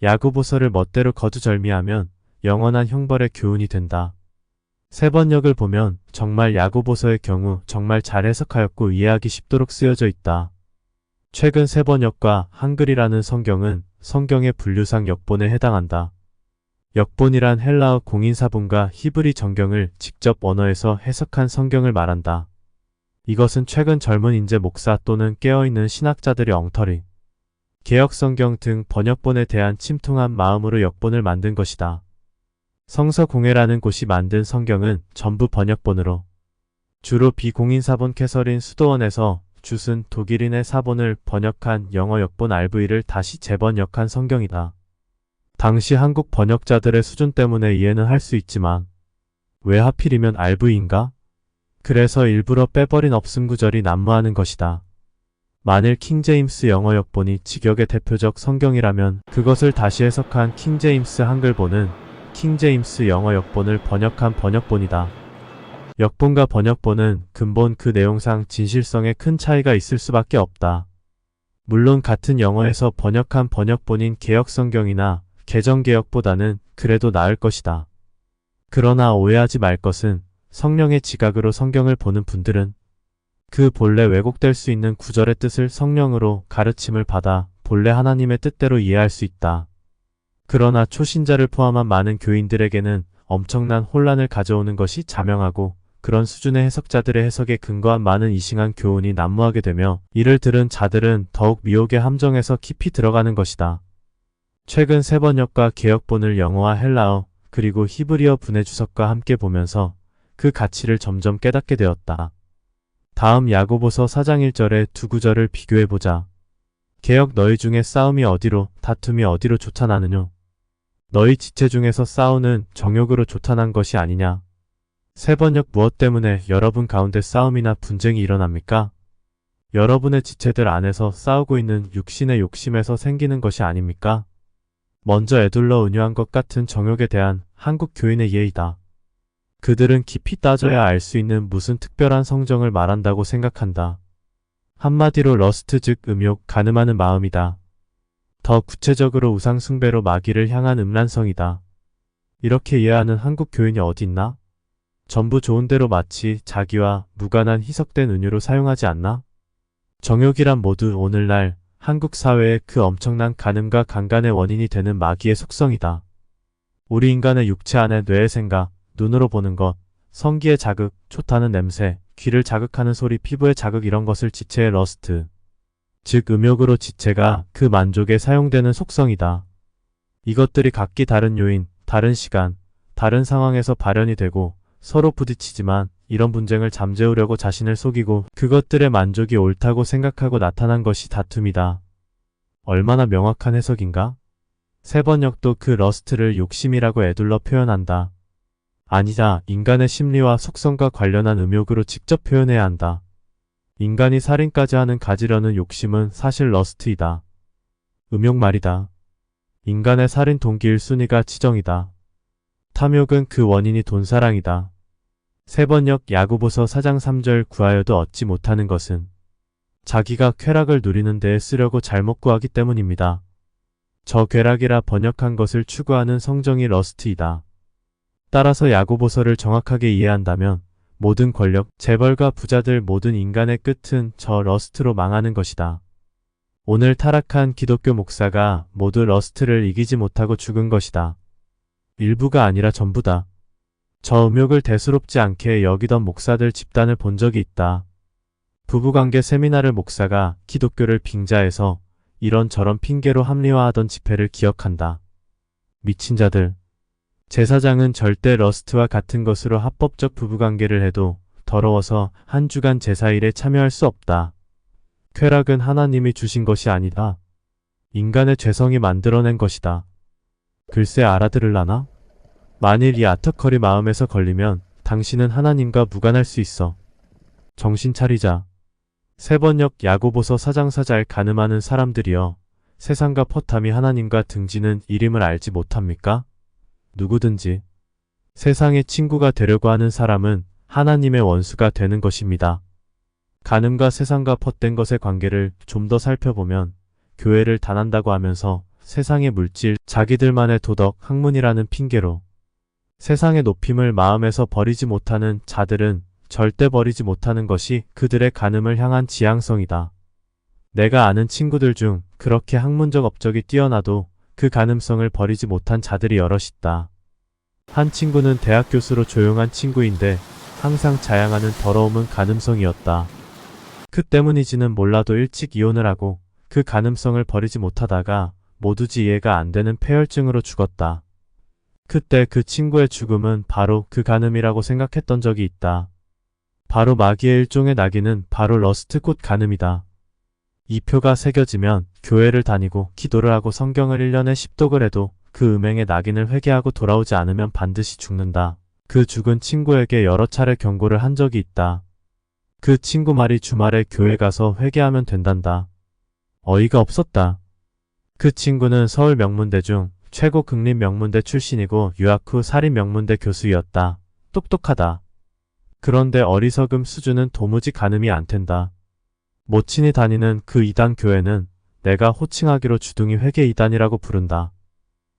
야고보서를 멋대로 거두절미하면 영원한 형벌의 교훈이 된다. 세 번역을 보면 정말 야고보서의 경우 정말 잘 해석하였고 이해하기 쉽도록 쓰여져 있다. 최근 세 번역과 한글이라는 성경은 성경의 분류상 역본에 해당한다. 역본이란 헬라어 공인사본과 히브리 정경을 직접 언어에서 해석한 성경을 말한다. 이것은 최근 젊은 인재 목사 또는 깨어있는 신학자들의 엉터리, 개역성경 등 번역본에 대한 침통한 마음으로 역본을 만든 것이다. 성서공회라는 곳이 만든 성경은 전부 번역본으로, 주로 비공인사본 캐서린 수도원에서 주슨 독일인의 사본을 번역한 영어 역본 RV를 다시 재번역한 성경이다. 당시 한국 번역자들의 수준 때문에 이해는 할 수 있지만 왜 하필이면 RV인가? 그래서 일부러 빼버린 없음 구절이 난무하는 것이다. 만일 킹제임스 영어 역본이 직역의 대표적 성경이라면 그것을 다시 해석한 킹제임스 한글본은 킹제임스 영어 역본을 번역한 번역본이다. 역본과 번역본은 근본 그 내용상 진실성에 큰 차이가 있을 수밖에 없다. 물론 같은 영어에서 번역한 번역본인 개역성경이나 개정개역보다는 그래도 나을 것이다. 그러나 오해하지 말 것은 성령의 지각으로 성경을 보는 분들은 그 본래 왜곡될 수 있는 구절의 뜻을 성령으로 가르침을 받아 본래 하나님의 뜻대로 이해할 수 있다. 그러나 초신자를 포함한 많은 교인들에게는 엄청난 혼란을 가져오는 것이 자명하고 그런 수준의 해석자들의 해석에 근거한 많은 이싱한 교훈이 난무하게 되며 이를 들은 자들은 더욱 미혹의 함정에서 깊이 들어가는 것이다. 최근 세 번역과 개역본을 영어와 헬라어 그리고 히브리어 분해 주석과 함께 보면서 그 가치를 점점 깨닫게 되었다. 다음 야고보서 4장 1절의 두 구절을 비교해보자. 개역 너희 중에 싸움이 어디로 다툼이 어디로 조탄하느뇨. 너희 지체 중에서 싸우는 정욕으로 조탄한 것이 아니냐. 세 번역 무엇 때문에 여러분 가운데 싸움이나 분쟁이 일어납니까? 여러분의 지체들 안에서 싸우고 있는 육신의 욕심에서 생기는 것이 아닙니까? 먼저 에둘러 은유한 것 같은 정욕에 대한 한국 교인의 예의다. 그들은 깊이 따져야 알 수 있는 무슨 특별한 성정을 말한다고 생각한다. 한마디로 러스트 즉 음욕, 간음하는 마음이다. 더 구체적으로 우상 숭배로 마귀를 향한 음란성이다. 이렇게 이해하는 한국 교인이 어디 있나? 전부 좋은 대로 마치 자기와 무관한 희석된 은유로 사용하지 않나? 정욕이란 모두 오늘날 한국 사회의 그 엄청난 간음과 강간의 원인이 되는 마귀의 속성이다. 우리 인간의 육체 안에 뇌의 생각, 눈으로 보는 것, 성기의 자극, 촉하는 냄새, 귀를 자극하는 소리, 피부의 자극 이런 것을 지체의 러스트, 즉 음욕으로 지체가 그 만족에 사용되는 속성이다. 이것들이 각기 다른 요인, 다른 시간, 다른 상황에서 발현이 되고 서로 부딪히지만 이런 분쟁을 잠재우려고 자신을 속이고 그것들의 만족이 옳다고 생각하고 나타난 것이 다툼이다. 얼마나 명확한 해석인가? 세 번역도 그 러스트를 욕심이라고 에둘러 표현한다. 아니다. 인간의 심리와 속성과 관련한 음욕으로 직접 표현해야 한다. 인간이 살인까지 하는 가지려는 욕심은 사실 러스트이다. 음욕 말이다. 인간의 살인 동기 1순위가 치정이다. 탐욕은 그 원인이 돈사랑이다. 세 번역 야고보서 4장 3절 구하여도 얻지 못하는 것은 자기가 쾌락을 누리는 데에 쓰려고 잘못 구하기 때문입니다. 저 쾌락이라 번역한 것을 추구하는 성정이 러스트이다. 따라서 야고보서를 정확하게 이해한다면 모든 권력, 재벌과 부자들 모든 인간의 끝은 저 러스트로 망하는 것이다. 오늘 타락한 기독교 목사가 모두 러스트를 이기지 못하고 죽은 것이다. 일부가 아니라 전부다. 저 음욕을 대수롭지 않게 여기던 목사들 집단을 본 적이 있다. 부부관계 세미나를 목사가 기독교를 빙자해서 이런저런 핑계로 합리화하던 집회를 기억한다. 미친 자들. 제사장은 절대 러스트와 같은 것으로 합법적 부부관계를 해도 더러워서 한 주간 제사일에 참여할 수 없다. 쾌락은 하나님이 주신 것이 아니다. 인간의 죄성이 만들어낸 것이다. 글쎄 알아들을라나? 만일 이 아터커리 마음에서 걸리면 당신은 하나님과 무관할 수 있어. 정신 차리자. 세 번역 야고보서 4장 4절 간음하는 사람들이여 세상과 포탐이 하나님과 등지는 일임을 알지 못합니까? 누구든지 세상의 친구가 되려고 하는 사람은 하나님의 원수가 되는 것입니다. 간음과 세상과 헛된 것의 관계를 좀 더 살펴보면 교회를 단한다고 하면서 세상의 물질, 자기들만의 도덕, 학문이라는 핑계로 세상의 높임을 마음에서 버리지 못하는 자들은 절대 버리지 못하는 것이 그들의 간음을 향한 지향성이다. 내가 아는 친구들 중 그렇게 학문적 업적이 뛰어나도 그 간음성을 버리지 못한 자들이 여럿 있다. 한 친구는 대학 교수로 조용한 친구인데 항상 자양하는 더러움은 간음성이었다. 그 때문인지는 몰라도 일찍 이혼을 하고 그 간음성을 버리지 못하다가 모두지 이해가 안 되는 폐혈증으로 죽었다. 그때 그 친구의 죽음은 바로 그 간음이라고 생각했던 적이 있다. 바로 마귀의 일종의 낙인은 바로 러스트곧 간음이다. 이 표가 새겨지면 교회를 다니고 기도를 하고 성경을 1년에 10독을 해도 그 음행의 낙인을 회개하고 돌아오지 않으면 반드시 죽는다. 그 죽은 친구에게 여러 차례 경고를 한 적이 있다. 그 친구 말이 주말에 교회 가서 회개하면 된단다. 어이가 없었다. 그 친구는 서울 명문대 중 최고 국립 명문대 출신이고 유학 후 사립 명문대 교수이었다. 똑똑하다. 그런데 어리석음 수준은 도무지 가늠이 안 된다. 모친이 다니는 그 이단 교회는 내가 호칭하기로 주둥이 회계 이단이라고 부른다.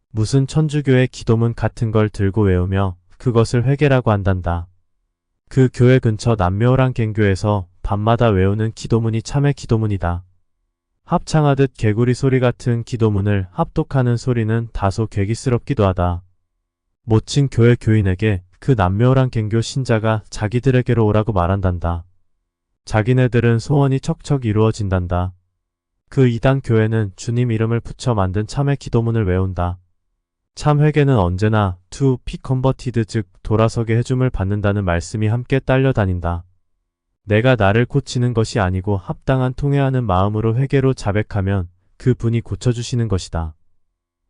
무슨 천주교의 기도문 같은 걸 들고 외우며 그것을 회계라고 한단다. 그 교회 근처 남묘란 갱교에서 밤마다 외우는 기도문이 참회 기도문이다. 합창하듯 개구리 소리 같은 기도문을 합독하는 소리는 다소 괴기스럽기도 하다. 모친 교회 교인에게 그 남묘란 갱교 신자가 자기들에게로 오라고 말한단다. 자기네들은 소원이 척척 이루어진단다. 그 이단 교회는 주님 이름을 붙여 만든 참회 기도문을 외운다. 참회계는 언제나 to be converted 즉 돌아서게 해줌을 받는다는 말씀이 함께 딸려 다닌다. 내가 나를 고치는 것이 아니고 합당한 통회하는 마음으로 회개로 자백하면 그 분이 고쳐주시는 것이다.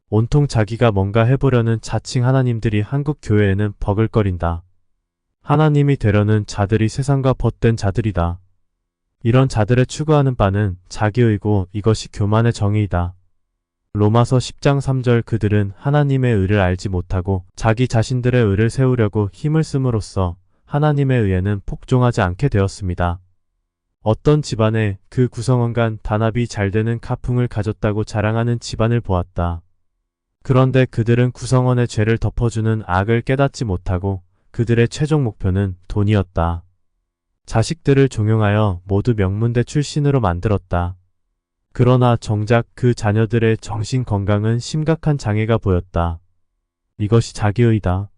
온통 자기가 뭔가 해보려는 자칭 하나님들이 한국 교회에는 버글거린다. 하나님이 되려는 자들이 세상과 벗된 자들이다. 이런 자들의 추구하는 바는 자기의고 이것이 교만의 정의이다. 로마서 10장 3절 그들은 하나님의 의를 알지 못하고 자기 자신들의 의를 세우려고 힘을 씀으로써 하나님의 의에는 복종하지 않게 되었습니다. 어떤 집안에 그 구성원 간 단합이 잘 되는 가풍을 가졌다고 자랑하는 집안을 보았다. 그런데 그들은 구성원의 죄를 덮어주는 악을 깨닫지 못하고 그들의 최종 목표는 돈이었다. 자식들을 종용하여 모두 명문대 출신으로 만들었다. 그러나 정작 그 자녀들의 정신 건강은 심각한 장애가 보였다. 이것이 자기의다.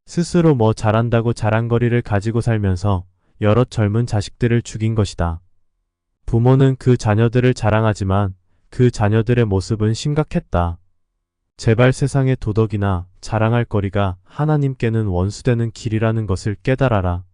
스스로 뭐 잘한다고 자랑거리를 가지고 살면서 여럿 젊은 자식들을 죽인 것이다. 부모는 그 자녀들을 자랑하지만 그 자녀들의 모습은 심각했다. 제발 세상의 도덕이나 자랑할 거리가 하나님께는 원수되는 길이라는 것을 깨달아라.